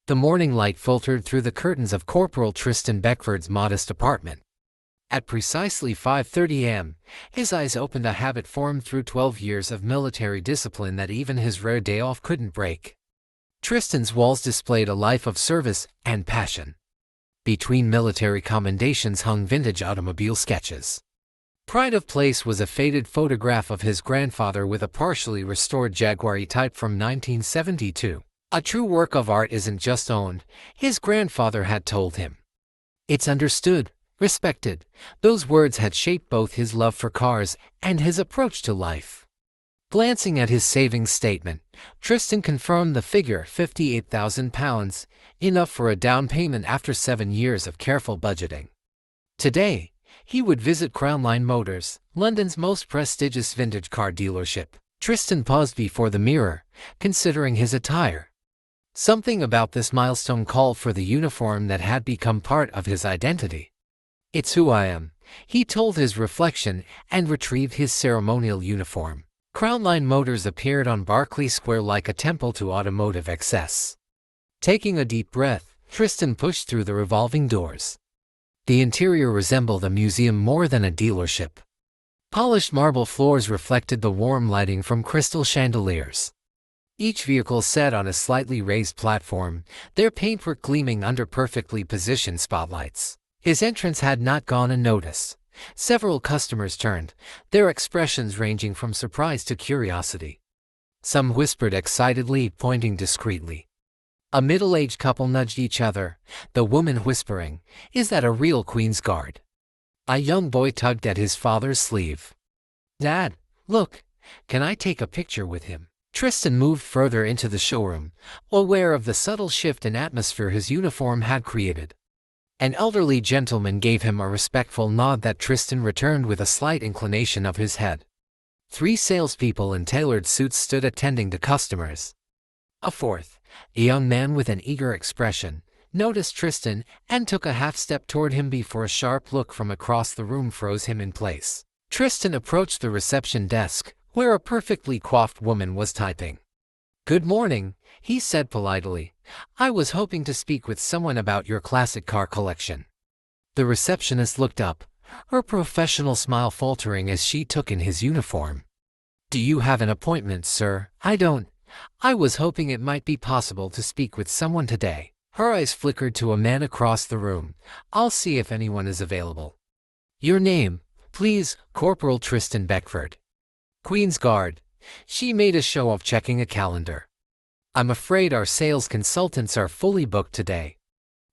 The morning light filtered through the curtains of Corporal Tristan Beckford's modest apartment. At precisely 5:30 a.m., his eyes opened, a habit formed through 12 years of military discipline that even his rare day off couldn't break. Tristan's walls displayed a life of service and passion. Between military commendations hung vintage automobile sketches. Pride of place was a faded photograph of his grandfather with a partially restored Jaguar E-Type from 1972. A true work of art isn't just owned, his grandfather had told him. It's understood, respected. Those words had shaped both his love for cars and his approach to life. Glancing at his savings statement, Tristan confirmed the figure, £58,000, enough for a down payment after 7 years of careful budgeting. Today, he would visit Crownline Motors, London's most prestigious vintage car dealership. Tristan paused before the mirror, considering his attire. Something about this milestone called for the uniform that had become part of his identity. "It's who I am," he told his reflection, and retrieved his ceremonial uniform. Crownline Motors appeared on Berkeley Square like a temple to automotive excess. Taking a deep breath, Tristan pushed through the revolving doors. The interior resembled a museum more than a dealership. Polished marble floors reflected the warm lighting from crystal chandeliers. Each vehicle sat on a slightly raised platform, their paintwork gleaming under perfectly positioned spotlights. His entrance had not gone unnoticed. Several customers turned, their expressions ranging from surprise to curiosity. Some whispered excitedly, pointing discreetly. A middle-aged couple nudged each other, the woman whispering, "Is that a real Queen's Guard?" A young boy tugged at his father's sleeve. "Dad, look, can I take a picture with him?" Tristan moved further into the showroom, aware of the subtle shift in atmosphere his uniform had created. An elderly gentleman gave him a respectful nod that Tristan returned with a slight inclination of his head. 3 salespeople in tailored suits stood attending to customers. A fourth, a young man with an eager expression, noticed Tristan and took a half-step toward him before a sharp look from across the room froze him in place. Tristan approached the reception desk, where a perfectly coiffed woman was typing. "Good morning," he said politely. "I was hoping to speak with someone about your classic car collection." The receptionist looked up, her professional smile faltering as she took in his uniform. "Do you have an appointment, sir?" "I don't. I was hoping it might be possible to speak with someone today." Her eyes flickered to a man across the room. "I'll see if anyone is available." "Your name, please?" "Corporal Tristan Beckford." "Queen's Guard." She made a show of checking a calendar. "I'm afraid our sales consultants are fully booked today.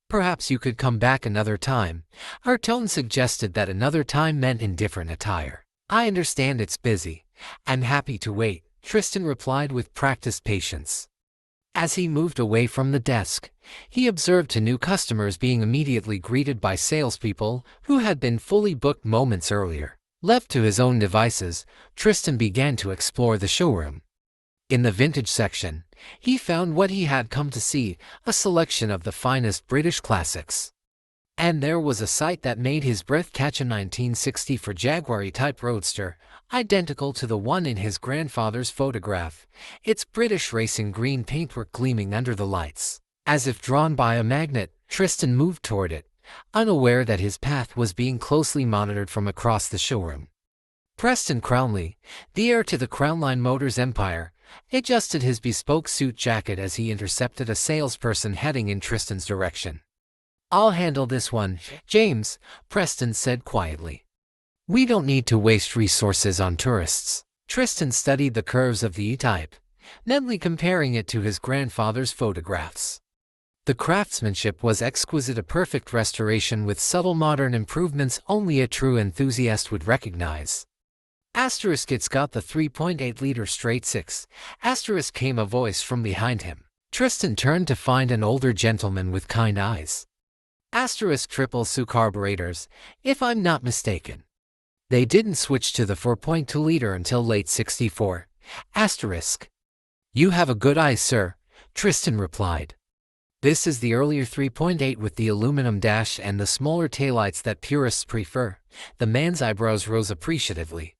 Perhaps you could come back another time." Her tone suggested that another time meant in different attire. "I understand it's busy. I'm happy to wait," Tristan replied with practiced patience. As he moved away from the desk, he observed 2 new customers being immediately greeted by salespeople who had been fully booked moments earlier. Left to his own devices, Tristan began to explore the showroom. In the vintage section, he found what he had come to see, a selection of the finest British classics. And there was a sight that made his breath catch: a 1964 Jaguar E-Type Roadster, identical to the one in his grandfather's photograph, its British racing green paintwork gleaming under the lights. As if drawn by a magnet, Tristan moved toward it, unaware that his path was being closely monitored from across the showroom. Preston Crownley, the heir to the Crownline Motors empire, adjusted his bespoke suit jacket as he intercepted a salesperson heading in Tristan's direction. "I'll handle this one, James," Preston said quietly. "We don't need to waste resources on tourists." Tristan studied the curves of the E-Type, mentally comparing it to his grandfather's photographs. The craftsmanship was exquisite, a perfect restoration with subtle modern improvements only a true enthusiast would recognize. Asterisk, "It's got the 3.8-liter straight 6. Asterisk," came a voice from behind him. Tristan turned to find an older gentleman with kind eyes. Asterisk, "Triple SU carburetors, if I'm not mistaken." They didn't switch to the 4.2-liter until late 64. Asterisk. "You have a good eye, sir," Tristan replied. "This is the earlier 3.8 with the aluminum dash and the smaller taillights that purists prefer." The man's eyebrows rose appreciatively.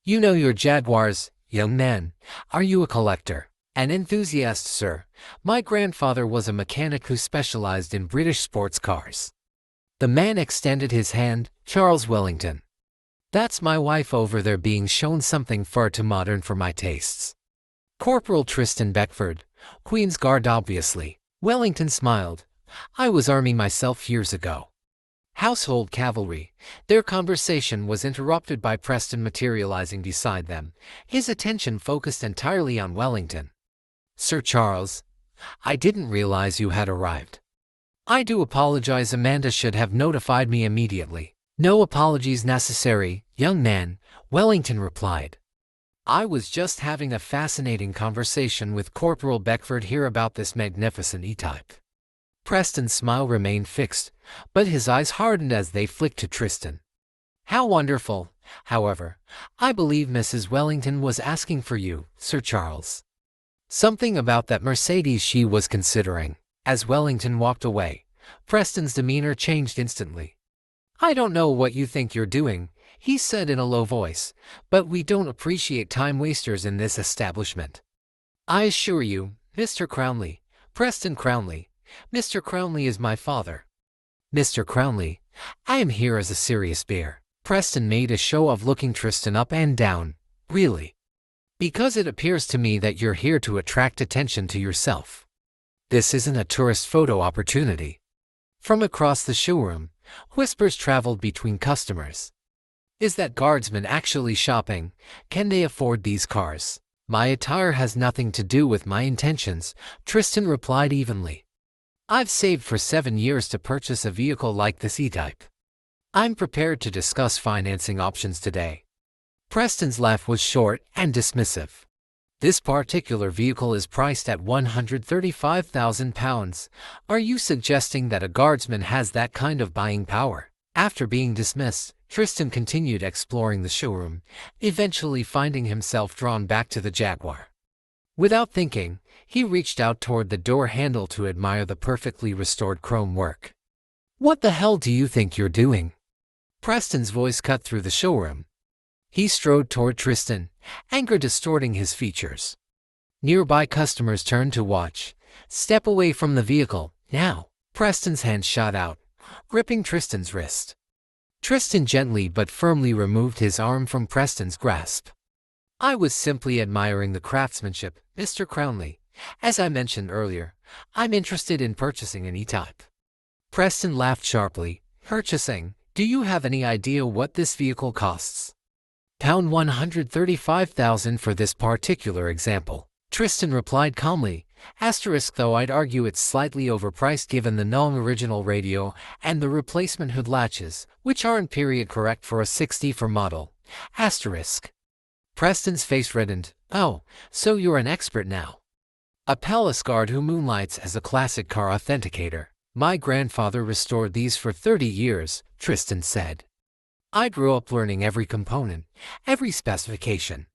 "You know your Jaguars, young man. Are you a collector?" An enthusiast, sir. My grandfather was a mechanic who specialized in British sports cars. The man extended his hand. Charles Wellington. That's my wife over there being shown something far too modern for my tastes. Corporal Tristan Beckford, Queen's Guard obviously. Wellington smiled. I was Army myself years ago. Household cavalry. Their conversation was interrupted by Preston materializing beside them, his attention focused entirely on Wellington. Sir Charles, I didn't realize you had arrived. I do apologize. Amanda should have notified me immediately. No apologies necessary, young man, Wellington replied. I was just having a fascinating conversation with Corporal Beckford here about this magnificent E-type. Preston's smile remained fixed, but his eyes hardened as they flicked to Tristan. How wonderful, however. I believe Mrs. Wellington was asking for you, Sir Charles. Something about that Mercedes she was considering. As Wellington walked away, Preston's demeanor changed instantly. I don't know what you think you're doing, he said in a low voice, but we don't appreciate time wasters in this establishment. I assure you, Mr. Crownley, Preston Crownley, Mr. Crownley is my father. Mr. Crownley, I am here as a serious bear. Preston made a show of looking Tristan up and down. Really? Because it appears to me that you're here to attract attention to yourself. This isn't a tourist photo opportunity. From across the showroom, whispers traveled between customers. Is that guardsman actually shopping? Can they afford these cars? My attire has nothing to do with my intentions, Tristan replied evenly. I've saved for 7 years to purchase a vehicle like this E-type. I'm prepared to discuss financing options today. Preston's laugh was short and dismissive. This particular vehicle is priced at £135,000. Are you suggesting that a guardsman has that kind of buying power? After being dismissed, Tristan continued exploring the showroom, eventually finding himself drawn back to the Jaguar. Without thinking, he reached out toward the door handle to admire the perfectly restored chrome work. What the hell do you think you're doing? Preston's voice cut through the showroom. He strode toward Tristan, anger distorting his features. Nearby customers turned to watch. Step away from the vehicle, now. Preston's hand shot out, gripping Tristan's wrist. Tristan gently but firmly removed his arm from Preston's grasp. I was simply admiring the craftsmanship, Mr. Crownley. As I mentioned earlier, I'm interested in purchasing an E-type. Preston laughed sharply. Purchasing? Do you have any idea what this vehicle costs? £135,000 for this particular example. Tristan replied calmly. Though I'd argue it's slightly overpriced given the non-original radio and the replacement hood latches, which aren't period correct for a 64 model. Preston's face reddened. Oh, so you're an expert now. A palace guard who moonlights as a classic car authenticator. My grandfather restored these for 30 years, Tristan said. I grew up learning every component, every specification.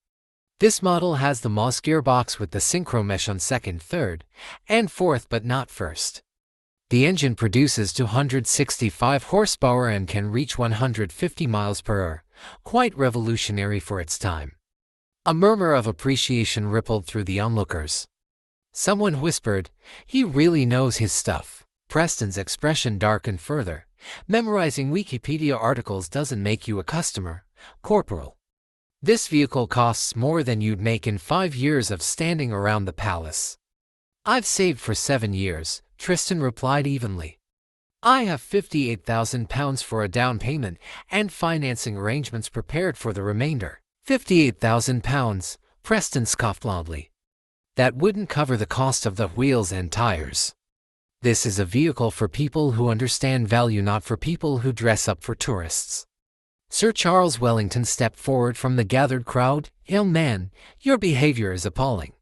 This model has the Moss gearbox with the synchro mesh on second, third, and fourth but not first. The engine produces 265 horsepower and can reach 150 miles per hour, quite revolutionary for its time. A murmur of appreciation rippled through the onlookers. Someone whispered, he really knows his stuff. Preston's expression darkened further. Memorizing Wikipedia articles doesn't make you a customer, Corporal. This vehicle costs more than you'd make in 5 years of standing around the palace. I've saved for 7 years, Tristan replied evenly. I have £58,000 for a down payment and financing arrangements prepared for the remainder. £58,000, Preston scoffed loudly. That wouldn't cover the cost of the wheels and tires. This is a vehicle for people who understand value, not for people who dress up for tourists. Sir Charles Wellington stepped forward from the gathered crowd. Young man, your behavior is appalling.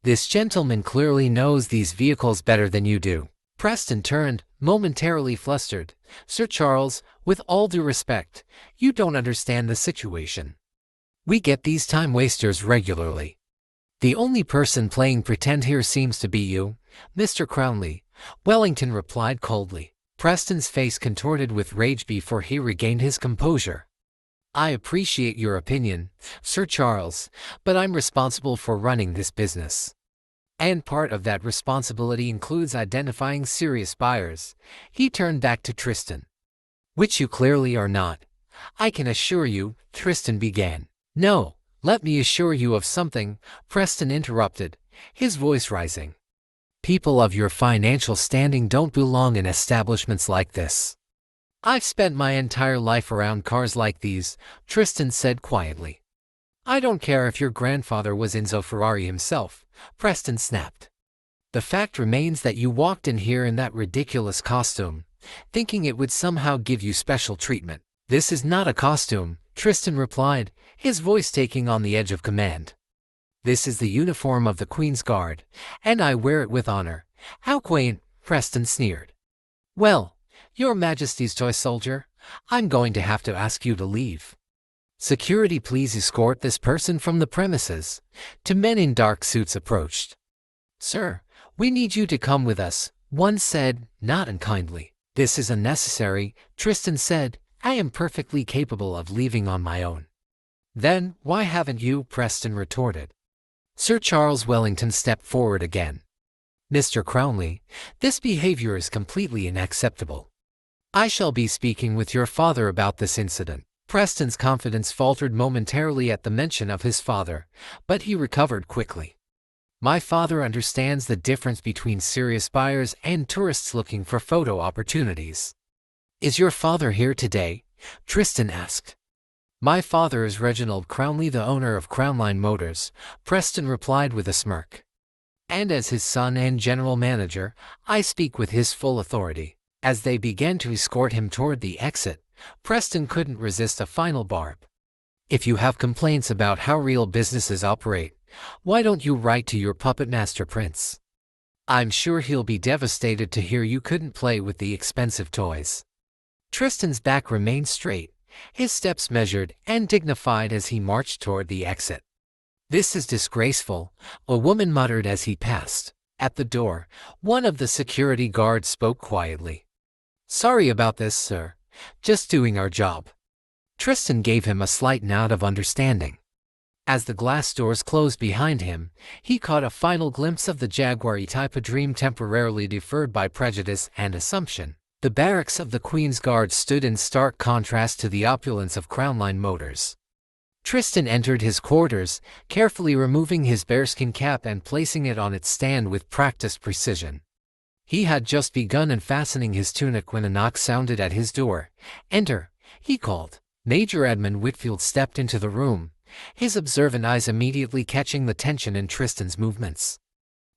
This gentleman clearly knows these vehicles better than you do. Preston turned, momentarily flustered. Sir Charles, with all due respect, you don't understand the situation. We get these time wasters regularly. The only person playing pretend here seems to be you, Mr. Crownley, Wellington replied coldly. Preston's face contorted with rage before he regained his composure. I appreciate your opinion, Sir Charles, but I'm responsible for running this business. And part of that responsibility includes identifying serious buyers. He turned back to Tristan. Which you clearly are not. I can assure you, Tristan began. No, let me assure you of something, Preston interrupted, his voice rising. People of your financial standing don't belong in establishments like this. I've spent my entire life around cars like these, Tristan said quietly. I don't care if your grandfather was Enzo Ferrari himself, Preston snapped. The fact remains that you walked in here in that ridiculous costume, thinking it would somehow give you special treatment. This is not a costume, Tristan replied, his voice taking on the edge of command. This is the uniform of the Queen's Guard, and I wear it with honor. How quaint, Preston sneered. Well, Your Majesty's toy soldier, I'm going to have to ask you to leave. Security, please escort this person from the premises. Two men in dark suits approached. Sir, we need you to come with us, one said, not unkindly. This is unnecessary, Tristan said. I am perfectly capable of leaving on my own. Then, why haven't you? Preston retorted. Sir Charles Wellington stepped forward again. Mr. Crownley, this behavior is completely unacceptable. I shall be speaking with your father about this incident. Preston's confidence faltered momentarily at the mention of his father, but he recovered quickly. My father understands the difference between serious buyers and tourists looking for photo opportunities. Is your father here today? Tristan asked. My father is Reginald Crownley, the owner of Crownline Motors, Preston replied with a smirk. And as his son and general manager, I speak with his full authority. As they began to escort him toward the exit, Preston couldn't resist a final barb. If you have complaints about how real businesses operate, why don't you write to your puppet master Prince? I'm sure he'll be devastated to hear you couldn't play with the expensive toys. Tristan's back remained straight, his steps measured and dignified as he marched toward the exit. This is disgraceful, a woman muttered as he passed. At the door, one of the security guards spoke quietly. Sorry about this, sir. Just doing our job. Tristan gave him a slight nod of understanding. As the glass doors closed behind him, he caught a final glimpse of the Jaguar-y type, a dream temporarily deferred by prejudice and assumption. The barracks of the Queen's Guard stood in stark contrast to the opulence of Crownline Motors. Tristan entered his quarters, carefully removing his bearskin cap and placing it on its stand with practiced precision. He had just begun unfastening his tunic when a knock sounded at his door. Enter, he called. Major Edmund Whitfield stepped into the room, his observant eyes immediately catching the tension in Tristan's movements.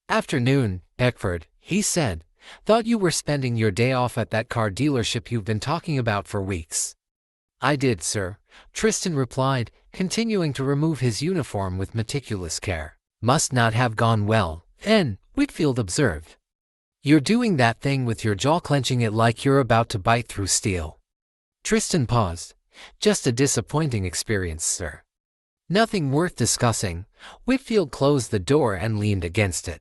Afternoon, Beckford, he said. Thought you were spending your day off at that car dealership you've been talking about for weeks. I did, sir, Tristan replied, continuing to remove his uniform with meticulous care. Must not have gone well, then, Whitfield observed. You're doing that thing with your jaw, clenching it like you're about to bite through steel. Tristan paused. Just a disappointing experience, sir. Nothing worth discussing. Whitfield closed the door and leaned against it.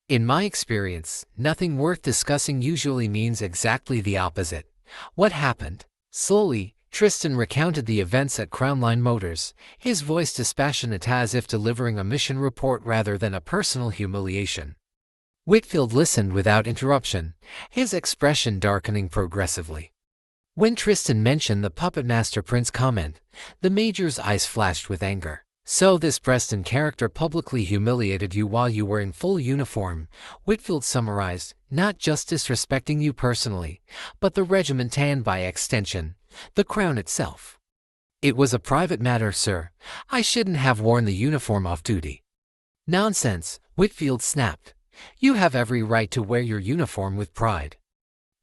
In my experience, nothing worth discussing usually means exactly the opposite. What happened? Slowly, Tristan recounted the events at Crownline Motors, his voice dispassionate as if delivering a mission report rather than a personal humiliation. Whitfield listened without interruption, his expression darkening progressively. When Tristan mentioned the puppet master Prince comment, the Major's eyes flashed with anger. So this Preston character publicly humiliated you while you were in full uniform, Whitfield summarized, not just disrespecting you personally, but the regiment and by extension, the crown itself. It was a private matter, sir. I shouldn't have worn the uniform off duty. Nonsense, Whitfield snapped. You have every right to wear your uniform with pride.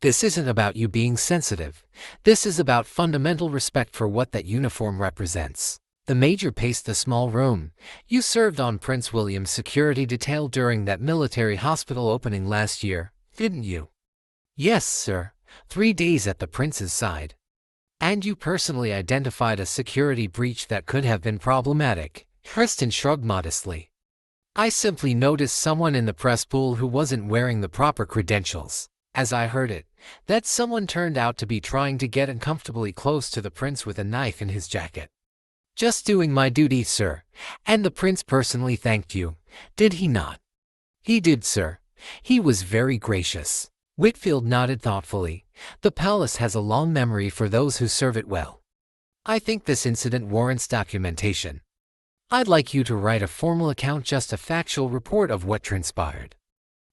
This isn't about you being sensitive. This is about fundamental respect for what that uniform represents. The Major paced the small room. You served on Prince William's security detail during that military hospital opening last year, didn't you? Yes, sir. 3 days at the Prince's side. And you personally identified a security breach that could have been problematic. Tristan shrugged modestly. I simply noticed someone in the press pool who wasn't wearing the proper credentials. As I heard it, that someone turned out to be trying to get uncomfortably close to the Prince with a knife in his jacket. Just doing my duty, sir. And the Prince personally thanked you, did he not? He did, sir. He was very gracious. Whitfield nodded thoughtfully. The palace has a long memory for those who serve it well. I think this incident warrants documentation. I'd like you to write a formal account, just a factual report of what transpired.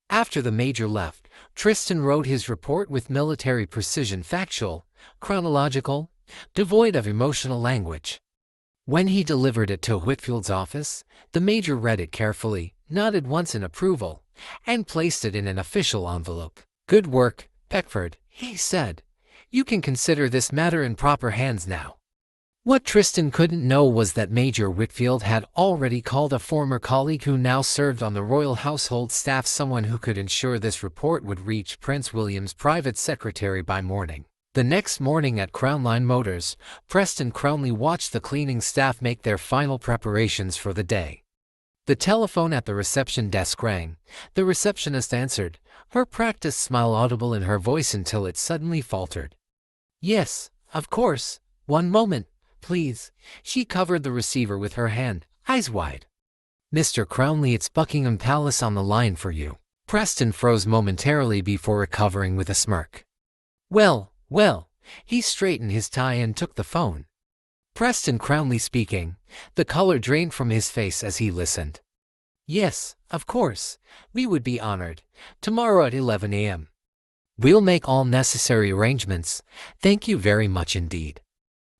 After the major left, Tristan wrote his report with military precision, factual, chronological, devoid of emotional language. When he delivered it to Whitfield's office, the major read it carefully, nodded once in approval, and placed it in an official envelope. "Good work, Beckford," he said. "You can consider this matter in proper hands now." What Tristan couldn't know was that Major Whitfield had already called a former colleague who now served on the royal household staff, someone who could ensure this report would reach Prince William's private secretary by morning. The next morning at Crown Line Motors, Preston Crownley watched the cleaning staff make their final preparations for the day. The telephone at the reception desk rang. The receptionist answered, her practiced smile audible in her voice until it suddenly faltered. "Yes, of course. One moment, please." She covered the receiver with her hand, eyes wide. "Mr. Crownley, it's Buckingham Palace on the line for you." Preston froze momentarily before recovering with a smirk. Well, he straightened his tie and took the phone. Preston Crownley speaking. The color drained from his face as he listened. "Yes, of course. We would be honored. Tomorrow at 11 a.m. We'll make all necessary arrangements. Thank you very much indeed."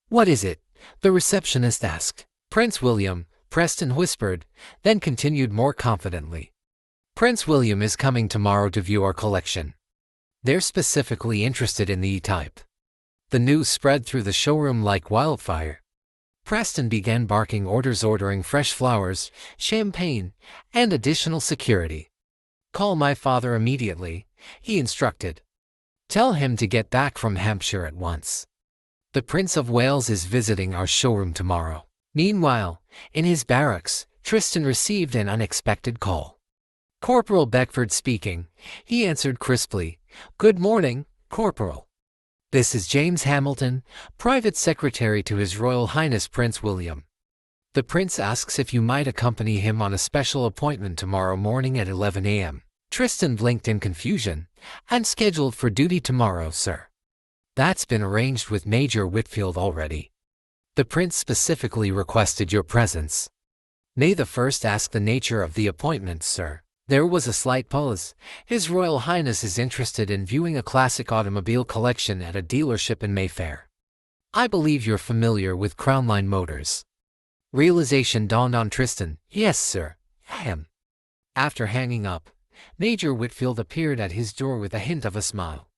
"What is it?" the receptionist asked. "Prince William," Preston whispered, then continued more confidently. "Prince William is coming tomorrow to view our collection. They're specifically interested in the E-type." The news spread through the showroom like wildfire. Preston began barking orders, ordering fresh flowers, champagne, and additional security. "Call my father immediately," he instructed. "Tell him to get back from Hampshire at once. The Prince of Wales is visiting our showroom tomorrow." Meanwhile, in his barracks, Tristan received an unexpected call. "Corporal Beckford speaking," he answered crisply. "Good morning, Corporal. This is James Hamilton, Private Secretary to His Royal Highness Prince William. The Prince asks if you might accompany him on a special appointment tomorrow morning at 11 a.m. Tristan blinked in confusion. "I'm scheduled for duty tomorrow, sir." "That's been arranged with Major Whitfield already. The Prince specifically requested your presence." "May the first ask the nature of the appointment, sir?" There was a slight pause. "His Royal Highness is interested in viewing a classic automobile collection at a dealership in Mayfair. I believe you're familiar with Crown Line Motors." Realization dawned on Tristan. "Yes, sir, I am." After hanging up, Major Whitfield appeared at his door with a hint of a smile.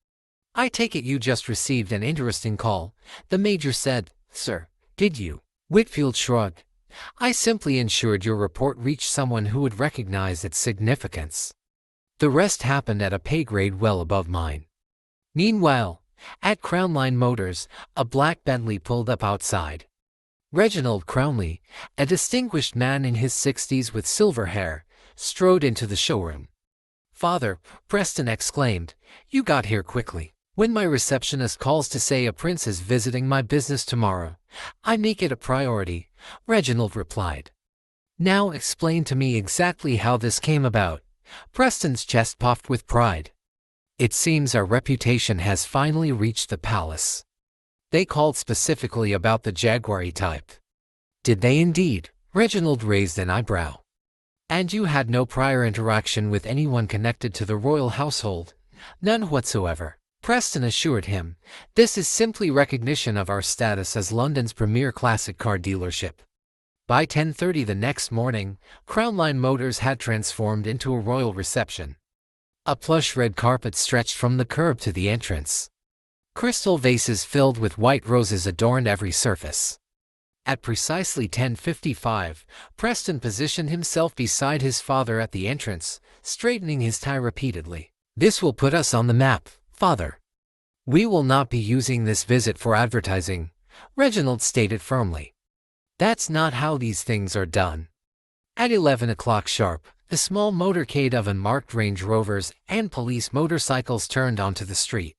"I take it you just received an interesting call," the Major said. "Sir, did you?" Whitfield shrugged. "I simply ensured your report reached someone who would recognize its significance. The rest happened at a pay grade well above mine." Meanwhile, at Crown Line Motors, a black Bentley pulled up outside. Reginald Crownley, a distinguished man in his 60s with silver hair, strode into the showroom. "Father," Preston exclaimed, "you got here quickly. When my receptionist calls to say a prince is visiting my business tomorrow, I make it a priority," Reginald replied. "Now explain to me exactly how this came about." Preston's chest puffed with pride. "It seems our reputation has finally reached the palace. They called specifically about the Jaguar E-type." "Did they indeed?" Reginald raised an eyebrow. "And you had no prior interaction with anyone connected to the royal household?" "None whatsoever," Preston assured him. "This is simply recognition of our status as London's premier classic car dealership." By 10:30 the next morning, Crown Line Motors had transformed into a royal reception. A plush red carpet stretched from the curb to the entrance. Crystal vases filled with white roses adorned every surface. At precisely 10:55, Preston positioned himself beside his father at the entrance, straightening his tie repeatedly. "This will put us on the map, Father." "We will not be using this visit for advertising," Reginald stated firmly. "That's not how these things are done." At 11 o'clock sharp, a small motorcade of unmarked Range Rovers and police motorcycles turned onto the street.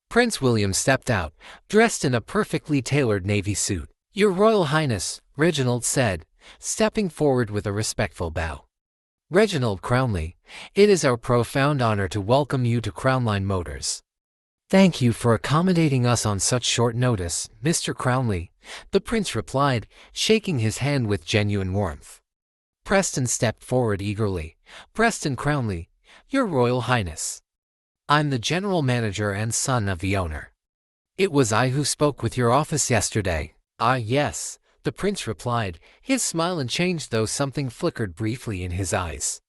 Prince William stepped out, dressed in a perfectly tailored navy suit. "Your Royal Highness," Reginald said, stepping forward with a respectful bow. Reginald Crownley, it is our profound honor to welcome you to Crownline Motors. Thank you for accommodating us on such short notice, Mr. Crownley, the prince replied, shaking his hand with genuine warmth. Preston stepped forward eagerly. Preston Crownley, Your Royal Highness. I'm the general manager and son of the owner. It was I who spoke with your office yesterday. Ah, yes, the prince replied, his smile unchanged though something flickered briefly in his eyes.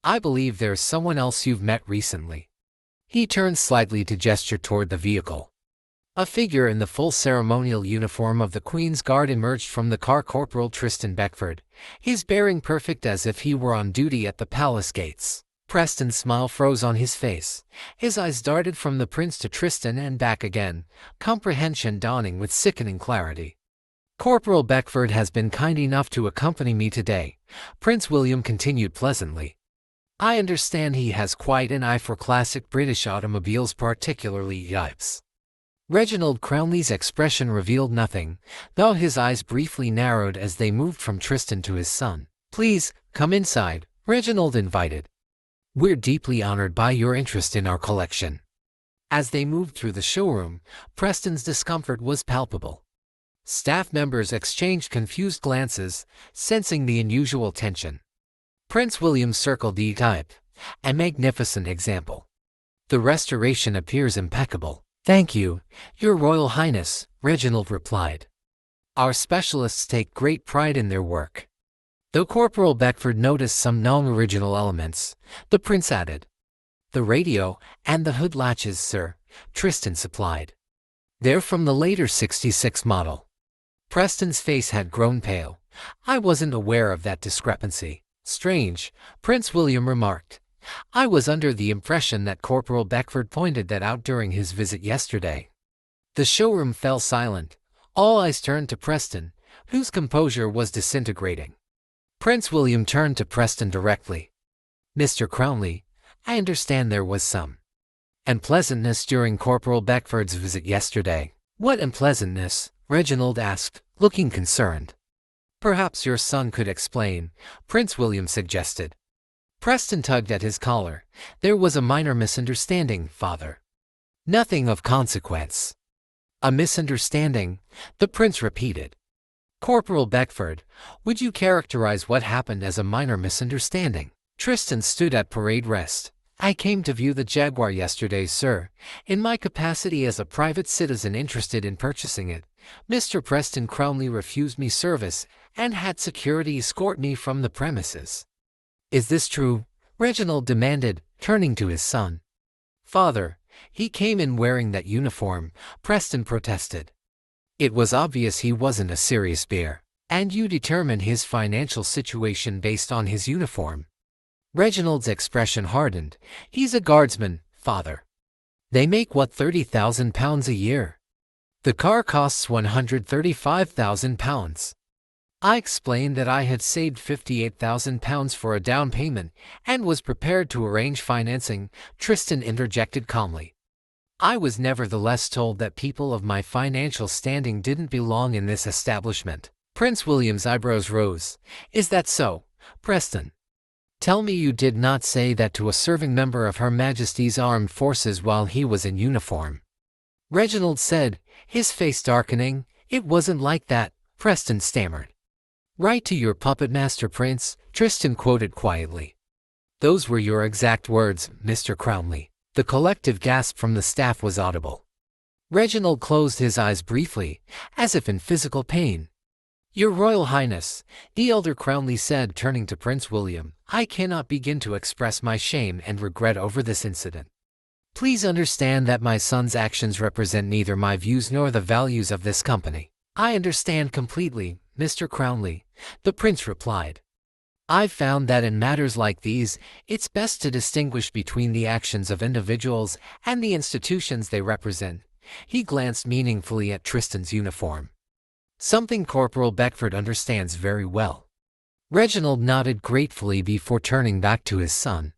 I believe there's someone else you've met recently. He turned slightly to gesture toward the vehicle. A figure in the full ceremonial uniform of the Queen's Guard emerged from the car. Corporal Tristan Beckford, his bearing perfect as if he were on duty at the palace gates. Preston's smile froze on his face. His eyes darted from the prince to Tristan and back again, comprehension dawning with sickening clarity. Corporal Beckford has been kind enough to accompany me today, Prince William continued pleasantly. I understand he has quite an eye for classic British automobiles, particularly Yipes. Reginald Crownley's expression revealed nothing, though his eyes briefly narrowed as they moved from Tristan to his son. Please, come inside, Reginald invited. We're deeply honored by your interest in our collection. As they moved through the showroom, Preston's discomfort was palpable. Staff members exchanged confused glances, sensing the unusual tension. Prince William circled the type, a magnificent example. The restoration appears impeccable. Thank you, Your Royal Highness, Reginald replied. Our specialists take great pride in their work. Though Corporal Beckford noticed some non-original elements, the prince added. The radio and the hood latches, sir, Tristan supplied. They're from the later '66 model. Preston's face had grown pale. I wasn't aware of that discrepancy. Strange, Prince William remarked. I was under the impression that Corporal Beckford pointed that out during his visit yesterday. The showroom fell silent. All eyes turned to Preston, whose composure was disintegrating. Prince William turned to Preston directly. Mr. Crownley, I understand there was some unpleasantness during Corporal Beckford's visit yesterday. What unpleasantness? Reginald asked, looking concerned. Perhaps your son could explain, Prince William suggested. Preston tugged at his collar. There was a minor misunderstanding, father. Nothing of consequence. A misunderstanding, the prince repeated. Corporal Beckford, would you characterize what happened as a minor misunderstanding? Tristan stood at parade rest. I came to view the Jaguar yesterday, sir, in my capacity as a private citizen interested in purchasing it. Mr. Preston Crownley refused me service and had security escort me from the premises. Is this true? Reginald demanded, turning to his son. Father, he came in wearing that uniform, Preston protested. It was obvious he wasn't a serious bear, and you determined his financial situation based on his uniform. Reginald's expression hardened. He's a guardsman, father. They make what, £30,000 a year? The car costs £135,000. I explained that I had saved £58,000 for a down payment and was prepared to arrange financing, Tristan interjected calmly. I was nevertheless told that people of my financial standing didn't belong in this establishment. Prince William's eyebrows rose. Is that so, Preston? Tell me you did not say that to a serving member of Her Majesty's Armed Forces while he was in uniform. Reginald said, his face darkening. It wasn't like that, Preston stammered. Right to your puppet master, Prince, Tristan quoted quietly. Those were your exact words, Mr. Crownley. The collective gasp from the staff was audible. Reginald closed his eyes briefly, as if in physical pain. Your Royal Highness, the elder Crownley said, turning to Prince William, I cannot begin to express my shame and regret over this incident. Please understand that my son's actions represent neither my views nor the values of this company. I understand completely, Mr. Crownley, the prince replied. I've found that in matters like these, it's best to distinguish between the actions of individuals and the institutions they represent. He glanced meaningfully at Tristan's uniform. Something Corporal Beckford understands very well. Reginald nodded gratefully before turning back to his son.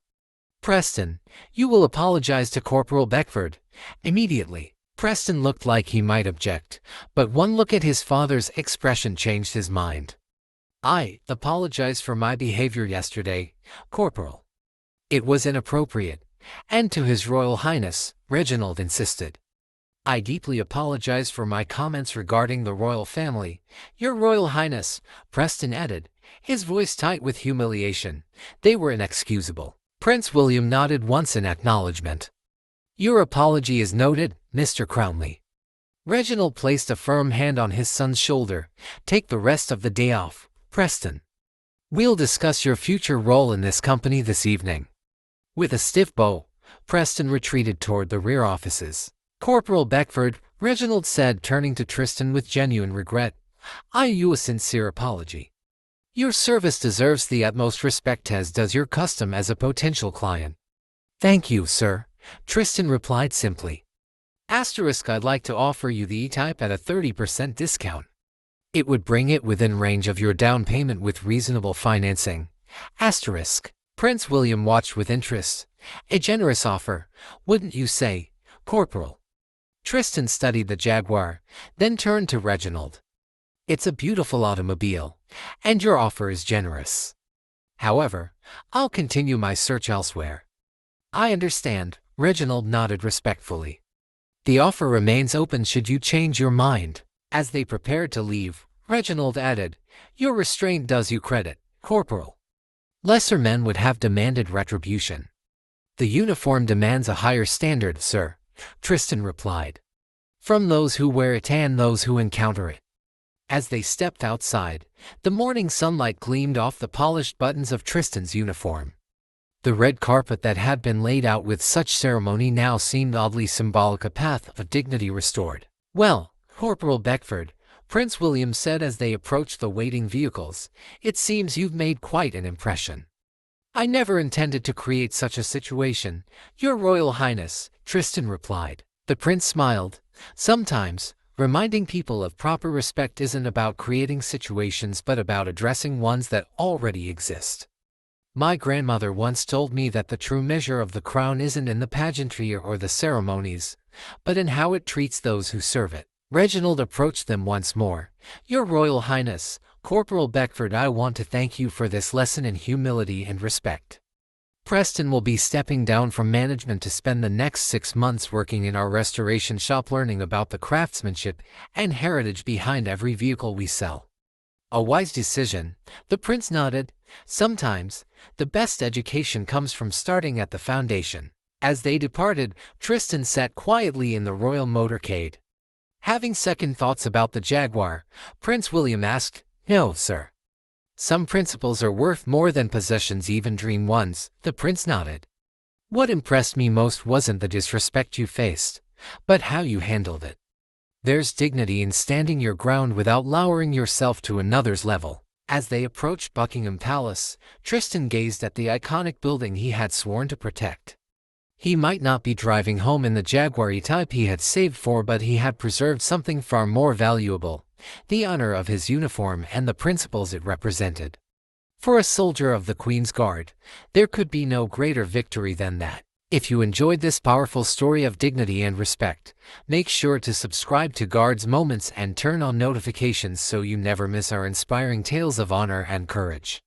Preston, you will apologize to Corporal Beckford immediately. Preston looked like he might object, but one look at his father's expression changed his mind. I apologize for my behavior yesterday, Corporal. It was inappropriate, and to His Royal Highness, Reginald insisted. I deeply apologize for my comments regarding the royal family, Your Royal Highness, Preston added, his voice tight with humiliation. They were inexcusable. Prince William nodded once in acknowledgement. Your apology is noted, Mr. Crownley. Reginald placed a firm hand on his son's shoulder. Take the rest of the day off, Preston. We'll discuss your future role in this company this evening. With a stiff bow, Preston retreated toward the rear offices. Corporal Beckford, Reginald said, turning to Tristan with genuine regret, I owe you a sincere apology. Your service deserves the utmost respect, as does your custom as a potential client. Thank you, sir, Tristan replied simply. I'd like to offer you the E-Type at a 30% discount. It would bring it within range of your down payment with reasonable financing. Prince William watched with interest. A generous offer, wouldn't you say, Corporal? Tristan studied the Jaguar, then turned to Reginald. It's a beautiful automobile, and your offer is generous. However, I'll continue my search elsewhere. I understand, Reginald nodded respectfully. The offer remains open should you change your mind. As they prepared to leave, Reginald added, Your restraint does you credit, Corporal. Lesser men would have demanded retribution. The uniform demands a higher standard, sir, Tristan replied. From those who wear it and those who encounter it. As they stepped outside, the morning sunlight gleamed off the polished buttons of Tristan's uniform. The red carpet that had been laid out with such ceremony now seemed oddly symbolic, a path of dignity restored. Well, Corporal Beckford, Prince William said as they approached the waiting vehicles, it seems you've made quite an impression. I never intended to create such a situation, Your Royal Highness, Tristan replied. The prince smiled. Sometimes, reminding people of proper respect isn't about creating situations but about addressing ones that already exist. My grandmother once told me that the true measure of the crown isn't in the pageantry or the ceremonies, but in how it treats those who serve it. Reginald approached them once more. Your Royal Highness, Corporal Beckford, I want to thank you for this lesson in humility and respect. Preston will be stepping down from management to spend the next 6 months working in our restoration shop, learning about the craftsmanship and heritage behind every vehicle we sell. A wise decision, the prince nodded. Sometimes, the best education comes from starting at the foundation. As they departed, Tristan sat quietly in the royal motorcade. Having second thoughts about the Jaguar, Prince William asked, No, sir. Some principles are worth more than possessions, even dream ones, the prince nodded. What impressed me most wasn't the disrespect you faced, but how you handled it. There's dignity in standing your ground without lowering yourself to another's level. As they approached Buckingham Palace, Tristan gazed at the iconic building he had sworn to protect. He might not be driving home in the Jaguar E-Type he had saved for, but he had preserved something far more valuable. The honor of his uniform and the principles it represented. For a soldier of the Queen's Guard, there could be no greater victory than that. If you enjoyed this powerful story of dignity and respect, make sure to subscribe to Guards Moments and turn on notifications so you never miss our inspiring tales of honor and courage.